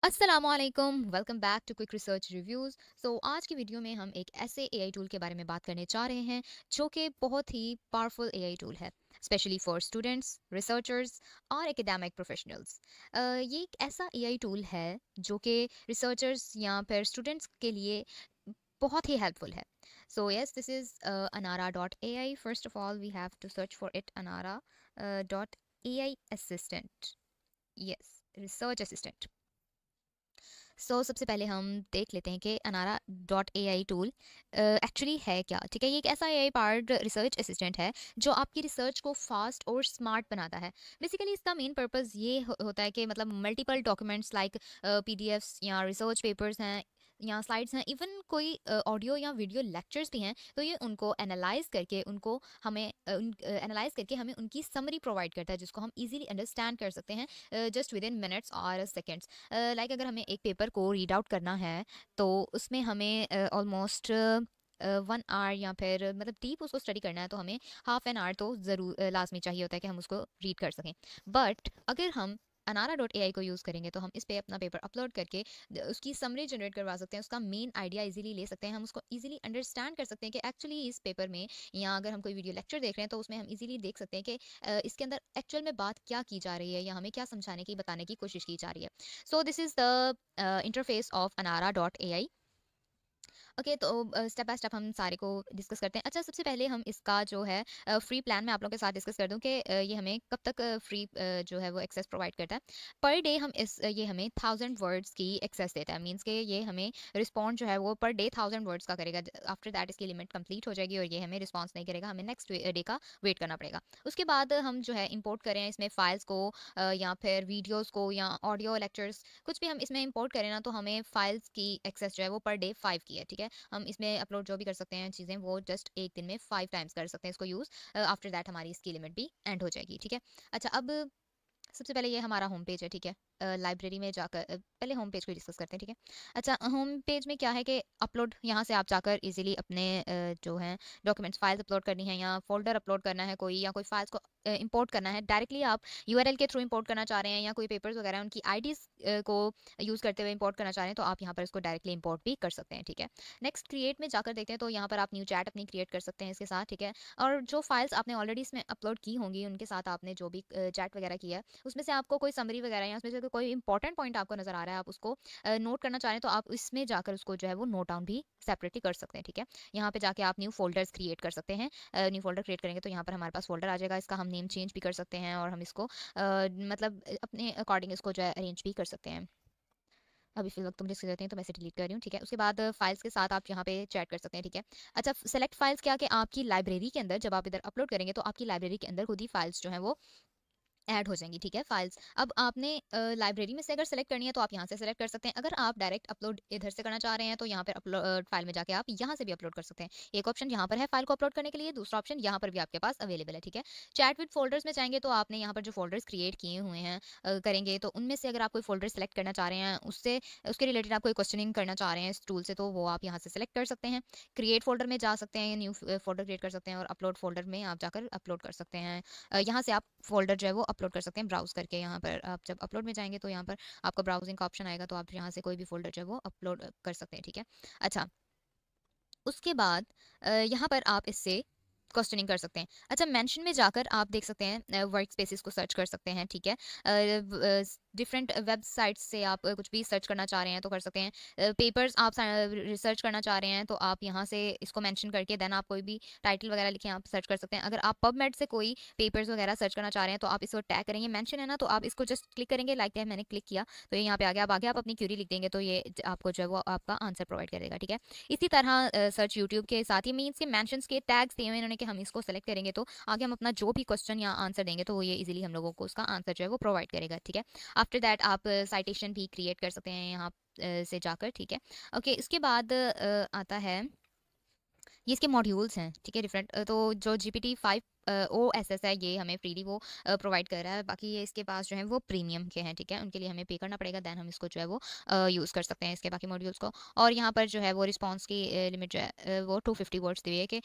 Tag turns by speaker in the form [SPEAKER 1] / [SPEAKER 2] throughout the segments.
[SPEAKER 1] अस्सलामुअलैकुम, welcome back to quick research reviews. आज की वीडियो में हम एक ऐसे एआई टूल के बारे में बात करने जा रहे हैं जो कि बहुत ही पावरफुल एआई टूल है, स्पेशली फॉर स्टूडेंट्स, रिसर्चर्स और एकेडमिक प्रोफेशनल्स। ये एक ऐसा एआई टूल है जो कि रिसर्चर्स या फिर स्टूडेंट्स के लिए बहुत ही हेल्पफुल है। So yes, this is Anara dot A I. First of all we have to search for it, Anara dot A I assistant. Yes, research assistant. सबसे पहले हम देख लेते हैं कि Anara dot A I tool actually है क्या। ठीक है, ये एक ऐसा A I part research assistant है जो आपकी रिसर्च को फास्ट और स्मार्ट बनाता है। बेसिकली इसका मेन पर्पस ये होता है कि मतलब multiple documents like PDFs या रिसर्च पेपर्स हैं या स्लाइड्स हैं, इवन कोई ऑडियो या वीडियो लेक्चर्स भी हैं, तो ये उनको एनालाइज करके उनको हमें एनालाइज करके हमें उनकी समरी प्रोवाइड करता है जिसको हम इजीली अंडरस्टैंड कर सकते हैं जस्ट विद इन मिनट्स और सेकेंड्स। लाइक अगर हमें एक पेपर को रीड आउट करना है तो उसमें हमें ऑलमोस्ट 1 आवर या फिर मतलब डीप उसको स्टडी करना है तो हमें हाफ एन आवर तो ज़रूर लाजमी चाहिए होता है कि हम उसको रीड कर सकें। बट अगर हम अनारा डॉट ए आई को यूज़ करेंगे तो हम इस पे अपना पेपर अपलोड करके उसकी समरी जनरेट करवा सकते हैं, उसका मेन आइडिया इजीली ले सकते हैं, हम उसको इजीली अंडरस्टैंड कर सकते हैं कि एक्चुअली इस पेपर में या अगर हम कोई वीडियो लेक्चर देख रहे हैं तो उसमें हम इजीली देख सकते हैं कि इसके अंदर एक्चुअल में बात क्या की जा रही है या हमें क्या समझाने की बताने की कोशिश की जा रही है। So this is the interface of Anara dot A I. Okay, तो स्टेप बाय स्टेप हम सारे को डिस्कस करते हैं। अच्छा, सबसे पहले हम इसका जो है फ्री प्लान मैं आप लोगों के साथ डिस्कस कर दूं कि ये हमें कब तक फ्री जो है वो एक्सेस प्रोवाइड करता है। पर डे हम ये हमें 1000 वर्ड्स की एक्सेस देता है, मींस के ये हमें रिस्पॉन्ड जो है वो पर डे 1000 वर्ड्स का करेगा। आफ्टर दैट इसकी लिमिट कंप्लीट हो जाएगी और ये हमें रिस्पॉन्स नहीं करेगा, हमें नेक्स्ट डे का वेट करना पड़ेगा। उसके बाद हम जो है इंपोर्ट करें इसमें फाइल्स को या फिर वीडियोज़ को या ऑडियो लेक्चर्स कुछ भी हम इसमें इंपोर्ट करें ना, तो हमें फाइल्स की एक्सेस जो है वो पर डे 5 की है। ठीक है, हम इसमें अपलोड जो भी कर सकते हैं चीज़ें वो जस्ट एक दिन में 5 टाइम्स कर सकते हैं इसको यूज़। आफ्टर दैट हमारी इसकी लिमिट भी एंड हो जाएगी। ठीक है। अच्छा, अब सबसे पहले ये हमारा होम पेज है। ठीक है, लाइब्रेरी में जाकर पहले होम पेज को डिस्कस करते हैं। ठीक है। अच्छा, होम पेज में क्या है कि अपलोड, यहाँ से आप जाकर इजीली अपने जो है डॉक्यूमेंट्स फाइल्स अपलोड करनी है या फोल्डर अपलोड करना है कोई, या कोई फाइल्स को इंपोर्ट करना है डायरेक्टली आप यूआरएल के थ्रू इंपोर्ट करना चाह रहे हैं, या कोई पेपर्स वगैरह उनकी आईडीज को यूज़ करते हुए इंपोर्ट करना चाह रहे हैं, तो आप यहाँ पर इसको डायरेक्टली इंपोर्ट भी कर सकते हैं। ठीक है। नेक्स्ट क्रिएट में जाकर देखते हैं तो यहाँ पर आप न्यू चैट अपनी क्रिएट कर सकते हैं इसके साथ। ठीक है। और जो फाइल्स आपने ऑलरेडी इसमें अपलोड की होंगी उनके साथ आपने जो भी चैट वगैरह किया है उसमें से आपको कोई समरी वगैरह या उसमें से कोई इंपॉर्टेंट पॉइंट आपको नजर आ रहा है, आप उसको नोट करना चाह रहे हैं, तो आप इसमें जाकर उसको जो है वो नोट डाउन भी सेपरेटली कर सकते हैं। ठीक है। यहाँ पे जाके आप न्यू फोल्डर्स क्रिएट कर सकते हैं। न्यू फोल्डर क्रिएट करेंगे तो यहाँ पर हमारे पास फोल्डर आ जाएगा, इसका हम नेम चेंज भी कर सकते हैं और हम इसको मतलब अपने अकॉर्डिंग इसको जो है अरेंज भी कर सकते हैं। अभी फिलहाल तुम डिस्कस करते हैं तो मैं इसे डिलीट कर रही हूँ। ठीक है। उसके बाद फाइल्स के साथ आप यहाँ पे चैट कर सकते हैं। ठीक है। अच्छा, सेलेक्ट फाइल्स क्या कि आपकी लाइब्रेरी के अंदर जब आप इधर अपलोड करेंगे तो आपकी लाइब्रेरी के अंदर खुद ही फाइल्स जो है वो ऐड हो जाएंगी। ठीक है, फाइल्स अब आपने लाइब्रेरी में से अगर सेलेक्ट करनी है तो आप यहाँ से सेलेक्ट कर सकते हैं। अगर आप डायरेक्ट अपलोड इधर से करना चाह रहे हैं तो यहाँ पर अपलोड फाइल में जाके आप यहाँ से भी अपलोड कर सकते हैं। एक ऑप्शन यहाँ पर है फाइल को अपलोड करने के लिए, दूसरा ऑप्शन यहाँ पर भी आपके पास अवेलेबल है। ठीक है। चैट विद फोल्डर्स में जाएंगे तो आपने यहाँ पर जो फोल्डर्स क्रिएट किए हुए हैं करेंगे तो उनमें से अगर आप कोई फोल्डर सेलेक्ट करना चाह रहे हैं उससे उसके रिलेटेड आप कोई क्वेश्चनिंग करना चाह रहे हैं इस टूल से, तो वो आप यहाँ से सेलेक्ट कर सकते हैं। क्रिएट फोल्डर में जा सकते हैं, न्यू फोल्डर क्रिएट कर सकते हैं और अपलोड फोल्डर में आप जाकर अपलोड कर सकते हैं। यहाँ से आप फोल्डर जो है वो अपलोड कर सकते हैं ब्राउज करके। यहाँ पर आप जब अपलोड में जाएंगे तो यहाँ पर आपको ब्राउजिंग का ऑप्शन आएगा, तो आप यहाँ से कोई भी फोल्डर जो है वो अपलोड कर सकते हैं। ठीक है। अच्छा, उसके बाद यहाँ पर आप इससे क्वेश्चनिंग कर सकते हैं। अच्छा, मेंशन में जाकर आप देख सकते हैं वर्क स्पेसिस को सर्च कर सकते हैं। ठीक है। डिफरेंट वेबसाइट्स से आप कुछ भी सर्च करना चाह रहे हैं तो कर सकते हैं। पेपर्स आप रिसर्च करना चाह रहे हैं तो आप यहाँ से इसको मेंशन करके देन आप कोई भी टाइटल वगैरह लिखे आप सर्च कर सकते हैं। अगर आप पबमेड से कोई पेपर्स वगैरह सर्च करना चाह रहे हैं तो आप इसको टैग करेंगे, मेंशन है ना, तो आप इसको जस्ट क्लिक करेंगे, लाइक दैट मैंने क्लिक किया तो ये यहाँ पे आ गया। अब आगे आप अपनी क्यूरी लिख देंगे तो ये आपको जो है वो आपका आंसर प्रोवाइड करेगा। ठीक है। इसी तरह सर्च यूट्यूब के साथ ही मीन्स के मेंशंस के टैग्स दिए हुए इन्होंने कि हम इसको सेलेक्ट करेंगे तो आगे हम अपना जो भी क्वेश्चन या आंसर देंगे तो वो ये इजीली हम लोगों को उसका आंसर जो है वो प्रोवाइड करेगा। ठीक है। आफ्टर दैट आप साइटेशन भी क्रिएट कर सकते हैं यहाँ से जाकर। ठीक है। ओके, इसके बाद आता है ये इसके मॉड्यूल्स हैं। ठीक है, डिफरेंट तो जो GPT-5 OSS है, ये हमें फ्रीली वो प्रोवाइड कर रहा है। बाकी ये इसके पास जो है वो प्रीमियम के हैं, ठीक है, उनके लिए हमें पे करना पड़ेगा, देन हम इसको जो है वो यूज़ कर सकते हैं इसके बाकी मॉड्यूल्स को। और यहाँ पर जो है वो रिस्पॉन्स की लिमिट जो है वो 250 वर्ड्स दी हुई है कि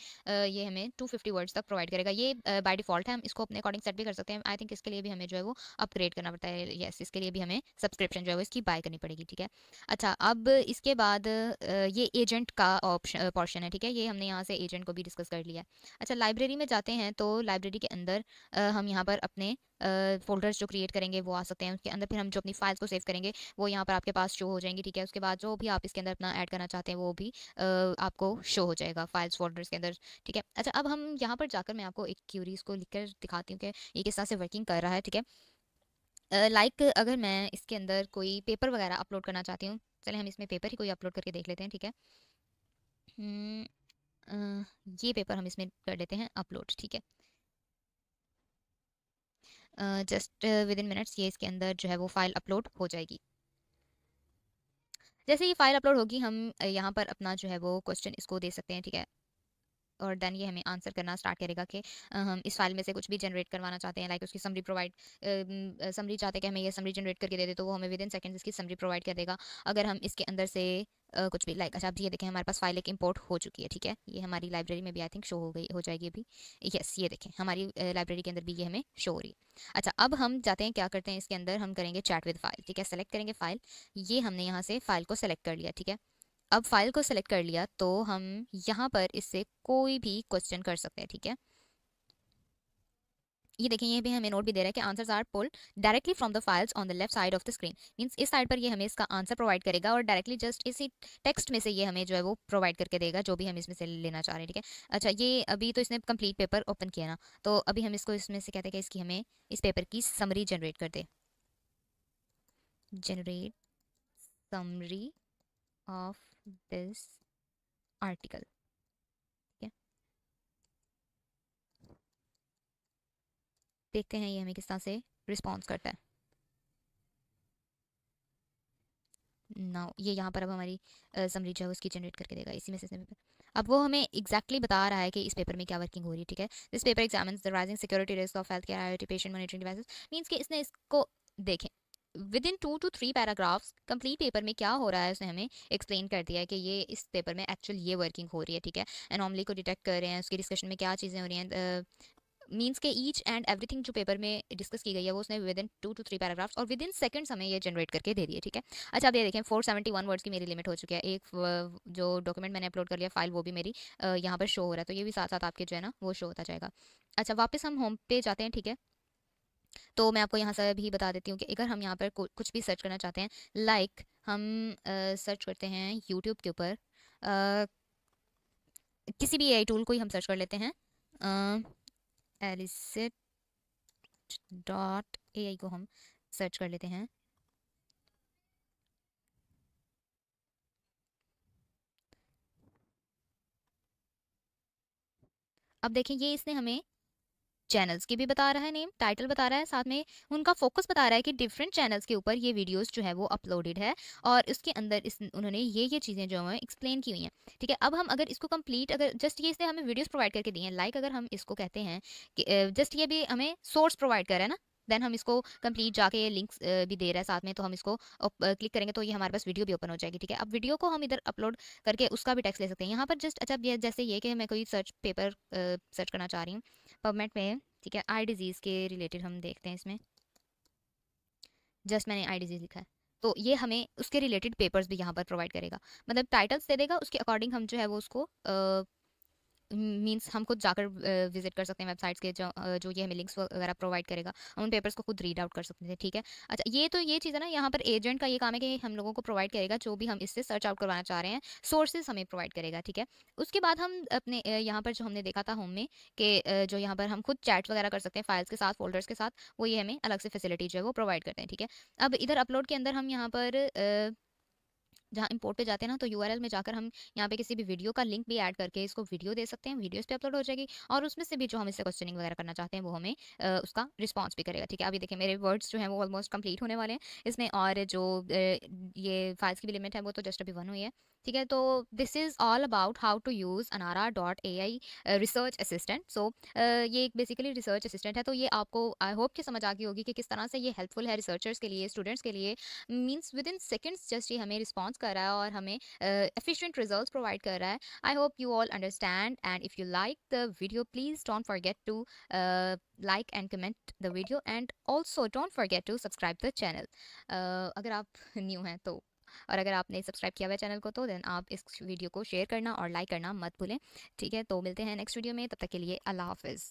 [SPEAKER 1] ये हमें 250 वर्ड्स तक प्रोवाइड करेगा। ये बाय डिफ़ॉल्ट है, हम इसको अपने अकॉर्डिंग सेट भी कर सकते हैं। आई थिंक इसके लिए भी हमें जो है वो अपग्रेड करना पड़ता है। येस, इसके लिए भी हमें सब्सक्रिप्शन जो है वो इसकी बाय करनी पड़ेगी, ठीक है। अच्छा, अब इसके बाद ये एजेंट का ऑप्शन पोर्शन है, ठीक है, ये हमने यहाँ से एजेंट को भी डिस्कस कर लिया है। अच्छा, लाइब्रेरी में जाते हैं तो लाइब्रेरी के अंदर हम यहाँ पर अपने फ़ोल्डर्स जो क्रिएट करेंगे वो आ सकते हैं। उसके अंदर फिर हम जो अपनी फाइल्स को सेव करेंगे वो यहाँ पर आपके पास शो हो जाएंगी, ठीक है। उसके बाद जो भी आप इसके अंदर अपना ऐड करना चाहते हैं वो भी आपको शो हो जाएगा फाइल्स फ़ोल्डर्स के अंदर, ठीक है। अच्छा, अब हम यहाँ पर जाकर मैं आपको एक क्यूरीज को लिखकर दिखाती हूँ कि ये किस तरह से वर्किंग कर रहा है, ठीक है। लाइक अगर मैं इसके अंदर कोई पेपर वगैरह अपलोड करना चाहती हूँ, चले हम इसमें पेपर ही कोई अपलोड करके देख लेते हैं, ठीक है। हम्म, ये पेपर हम इसमें कर लेते हैं अपलोड, ठीक है। जस्ट विद इन मिनट्स ये इसके अंदर जो है वो फाइल अपलोड हो जाएगी। जैसे ये फाइल अपलोड होगी हम यहाँ पर अपना जो है वो क्वेश्चन इसको दे सकते हैं, ठीक है। और देन ये हमें आंसर करना स्टार्ट करेगा कि हम इस फाइल में से कुछ भी जनरेट करवाना चाहते हैं, लाइक उसकी समरी प्रोवाइड समरी चाहते हैं कि हमें ये समरी जनरेट करके दे दे, तो वो हमें विद इन सेकंड्स इसकी समरी प्रोवाइड कर देगा। अगर हम इसके अंदर से कुछ भी लाइक, अच्छा, अब ये देखें हमारे पास फाइल एक इंपोर्ट हो चुकी है, ठीक है। ये हमारी लाइब्रेरी में भी आई थिंक शो हो गई, हो जाएगी अभी। यस, ये देखें हमारी लाइब्रेरी के अंदर भी ये हमें शो हो रही है। अच्छा, अब हम जाते हैं, क्या करते हैं, इसके अंदर हम करेंगे चैट विद फाइल, ठीक है। सेलेक्ट करेंगे फाइल, ये हमने यहाँ से फाइल को सेलेक्ट कर लिया, ठीक है। अब फाइल को सेलेक्ट कर लिया तो हम यहाँ पर इससे कोई भी क्वेश्चन कर सकते हैं, ठीक है। ये देखें, ये भी हमें नोट भी दे रहा है कि answers are pulled directly from the files on the left side of the screen. Means इस साइड पर ये हमें इसका आंसर प्रोवाइड करेगा और डायरेक्टली जस्ट इसी टेक्स्ट में से ये हमें जो है वो प्रोवाइड करके देगा जो भी हम इसमें से लेना चाह रहे हैं, ठीक है। अच्छा, ये अभी तो इसने कंप्लीट पेपर ओपन किया ना, तो अभी हम इसको इसमें से कहते हैं कि इसकी हमें इस पेपर की समरी जनरेट कर दे। Generate summary of this article, ठीक है। देखते हैं ये हमें किस तरह से रिस्पॉन्स करता है। नाउ ये यहाँ पर अब हमारी समरी जो है उसकी जनरेट करके देगा इसी में से पेपर। अब वो हमें एग्जैक्टली बता रहा है कि इस पेपर में क्या वर्किंग हो रही है, ठीक है। This paper examines the rising security risk of health care IoT patient monitoring devices. Means कि इसने इसको देखें with in 2 to 3 paragraphs complete paper में क्या हो रहा है उसने हमें एक्सप्लेन कर दिया है कि ये इस पेपर में एक्चुअल ये वर्किंग हो रही है, ठीक है। एनॉमली को डिटेक्ट कर रहे हैं, उसकी डिस्कशन में क्या चीज़ें हो रही हैं, मीन्स के ईच एंड एवरीथिंग जो पेपर में डिस्कस की गई है वो उसने विद इन 2 to 3 पैराग्राफ्स और विद इन सेकंड्स हमें ये जनरेट करके दे दी है, ठीक है। अच्छा, अब ये देखें 471 वर्ड्स की मेरी लिमिट हो चुकी है। एक जो डॉक्यूमेंट मैंने अपलोड कर लिया फाइल वो भी मेरी यहाँ पर शो हो रहा है, तो ये भी साथ साथ आपके जो है ना वो शो होता जाएगा। अच्छा, वापस हम होम पे जाते हैं, ठीक है। तो मैं आपको यहाँ से भी बता देती हूँ कि अगर हम यहाँ पर कुछ भी सर्च करना चाहते हैं, लाइक हम सर्च करते हैं यूट्यूब के ऊपर किसी भी एआई टूल को ही हम सर्च कर लेते हैं, एलिसिट .ai को हम सर्च कर लेते हैं। अब देखें ये इसने हमें चैनल्स की भी बता रहा है, नेम टाइटल बता रहा है, साथ में उनका फोकस बता रहा है कि डिफरेंट चैनल्स के ऊपर ये वीडियोस जो है वो अपलोडेड है और इसके अंदर इस उन्होंने ये चीज़ें जो है एक्सप्लेन की हुई हैं, ठीक है। अब हम अगर इसको कंप्लीट अगर जस्ट ये इसने हमें वीडियोस प्रोवाइड करके दी हैं, लाइक अगर हम इसको कहते हैं कि जस्ट ये भी हमें सोर्स प्रोवाइड कर रहा है ना, देन हम इसको कंप्लीट जाके ये लिंक्स भी दे रहा है साथ में, तो हम इसको क्लिक करेंगे तो ये हमारे पास वीडियो भी ओपन हो जाएगी, ठीक है। अब वीडियो को हम इधर अपलोड करके उसका भी टेक्स्ट ले सकते हैं यहाँ पर जस्ट। अच्छा, जैसे ये कि मैं कोई सर्च पेपर सर्च करना चाह रही हूँ पबमेट में, ठीक है, आई डिजीज़ के रिलेटेड हम देखते हैं इसमें। जस्ट मैंने आई डिजीज़ लिखा है तो ये हमें उसके रिलेटेड पेपर्स भी यहाँ पर प्रोवाइड करेगा, मतलब टाइटल्स दे देगा, उसके अकॉर्डिंग हम जो है वो उसको मींस हम खुद जाकर विजिट कर सकते हैं वेबसाइट्स के जो ये हमें लिंक्स वगैरह प्रोवाइड करेगा, हम उन पेपर्स को खुद रीड आउट कर सकते हैं, ठीक है। अच्छा, ये तो ये चीज़ है ना, यहाँ पर एजेंट का ये काम है कि हम लोगों को प्रोवाइड करेगा जो भी हम इससे सर्च आउट करवाना चाह रहे हैं, सोर्सेज हमें प्रोवाइड करेगा, ठीक है। उसके बाद हम अपने यहाँ पर जो हमने देखा था होम में कि जो यहाँ पर हम खुद चैट्स वगैरह कर सकते हैं फाइल्स के साथ, फोल्डर्स के साथ, वो ये हमें अलग से फैसिलिटी जो है वो प्रोवाइड करते हैं, ठीक है। अब इधर अपलोड के अंदर हम यहाँ पर जहाँ इंपोर्ट पे जाते हैं ना, तो यूआरएल में जाकर हम यहाँ पे किसी भी वीडियो का लिंक भी ऐड करके इसको वीडियो दे सकते हैं, वीडियोस पे अपलोड हो जाएगी और उसमें से भी जो हम इससे क्वेश्चनिंग वगैरह करना चाहते हैं वो हमें उसका रिस्पॉन्स भी करेगा, ठीक है। अभी देखिए मेरे वर्ड्स जो हैं वो ऑलमोस्ट कंप्लीट होने वाले हैं इसमें, और जो ये फाइल्स की भी लिमिट है वो तो जस्ट अभी 1 हुई है, ठीक है, तो this is all about how to use Anara dot A I research assistant. So ये एक बेसिकली रिसर्च असिस्टेंट है, तो ये आपको आई होप कि समझ आ गई होगी कि किस तरह से ये हेल्पफुल है रिसर्चर्स के लिए, स्टूडेंट्स के लिए। Means with in seconds just ये हमें रिस्पॉन्स कर रहा है और हमें एफिशिएंट रिजल्ट्स प्रोवाइड कर रहा है। I hope you all understand, and if you like the video please don't forget to like and comment the video, and also don't forget to subscribe the channel। अगर आप new हैं तो, और अगर आपने सब्सक्राइब किया हुआ है चैनल को तो देन आप इस वीडियो को शेयर करना और लाइक करना मत भूलें। ठीक है, तो मिलते हैं नेक्स्ट वीडियो में, तब तक के लिए अल्लाह हाफिज़।